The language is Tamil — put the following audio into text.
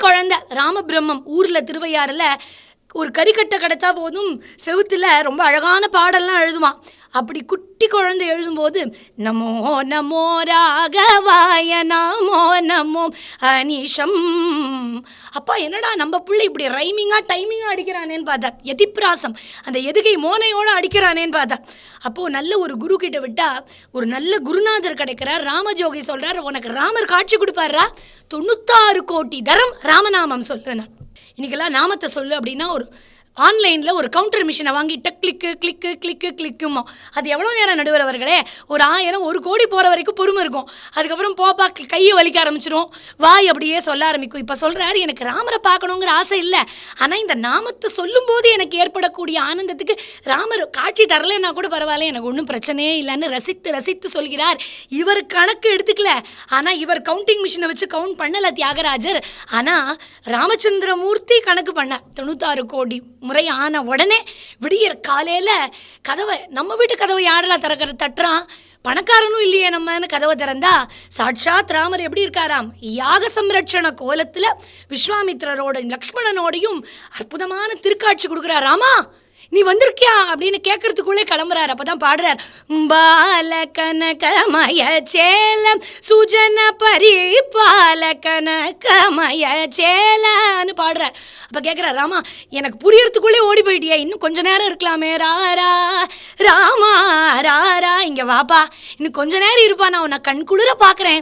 குழந்தை ராமபிரம்மம் ஊரில் திருவையாறில் ஒரு கறிக்கட்டை கிடச்சா போதும் செவுத்துல ரொம்ப அழகான பாடல்லாம் எழுதுவான். அப்படி குட்டி குழந்தை எழுதும்போது நமோ நமோ ராகவாய நமோ நமோ அனிஷம். அப்பா என்னடா நம்ம பிள்ளை இப்படி ரைமிங்காக டைமிங்காக அடிக்கிறானேன்னு பார்த்தா, எதிப்பிராசம் அந்த எதுகை மோனையோடு அடிக்கிறானேன்னு பார்த்தா. அப்போது நல்ல ஒரு குரு கிட்ட விட்டால் ஒரு நல்ல குருநாதர் கிடைக்கிறார். ராமஜோகி சொல்கிறார், உனக்கு ராமர் காட்சி கொடுப்பாரா, 96 கோடி தரம் ராமநாமம் சொல்லு. நான் இன்றைக்கெல்லாம் நாமத்தை சொல்லு அப்படின்னா ஒரு ஆன்லைனில் ஒரு கவுண்டர் மிஷினை வாங்கிட்ட கிளிக்கு கிளிக்கு கிளிக்கு கிளிக்குமோ. அது எவ்வளோ நேரம் நடுவர் அவர்களே, ஒரு 1000 1 கோடி போகிற வரைக்கும் பொறுமை இருக்கும். அதுக்கப்புறம் போப்பா கையை வலிக்க ஆரம்பிச்சிடும், வாய் அப்படியே சொல்ல ஆரம்பிக்கும். இப்போ சொல்கிறாரு, எனக்கு ராமரை பார்க்கணுங்கிற ஆசை இல்லை, ஆனால் இந்த நாமத்தை சொல்லும்போது எனக்கு ஏற்படக்கூடிய ஆனந்தத்துக்கு ராமர் காட்சி தரலைன்னா கூட பரவாயில்ல, எனக்கு ஒன்றும் பிரச்சனையே இல்லைன்னு ரசித்து ரசித்து சொல்கிறார். இவர் கணக்கு எடுத்துக்கல, ஆனால் இவர் கவுண்டிங் மிஷினை வச்சு கவுண்ட் பண்ணலை தியாகராஜர். ஆனால் ராமச்சந்திரமூர்த்தி கணக்கு பண்ணார். 96 கோடி முறை ஆன உடனே விடியற் காலையில் கதவை, நம்ம வீட்டு கதவை யாரெல்லாம் தட்டுறான், பணக்காரனும் இல்லையே நம்மன்னு கதவை திறந்தா சாட்சாத் ராமர் எப்படி இருக்காராம், யாக சம்ரட்சண கோலத்தில் விஸ்வாமித்திரரோட லக்ஷ்மணனோடையும் அற்புதமான திருக்காட்சி கொடுக்குறார். ராமா நீ வந்திருக்கியா அப்படின்னு கேட்கறதுக்குள்ளே கிளம்புறாரு. அப்பதான் பாடுறார், பால கனகமய சேலம் சுஜன பரிபால கனகமய சேலன்னு பாடுறார். அப்போ கேட்குறார், ராமா எனக்கு புரியறதுக்குள்ளே ஓடி போயிட்டியா, இன்னும் கொஞ்ச நேரம் இருக்கலாமே, ராரா ராமா ராரா இங்கே வாப்பா, இன்னும் கொஞ்ச நேரம் இருப்பா, நான் உன்னை கண் குளிர பார்க்குறேன்.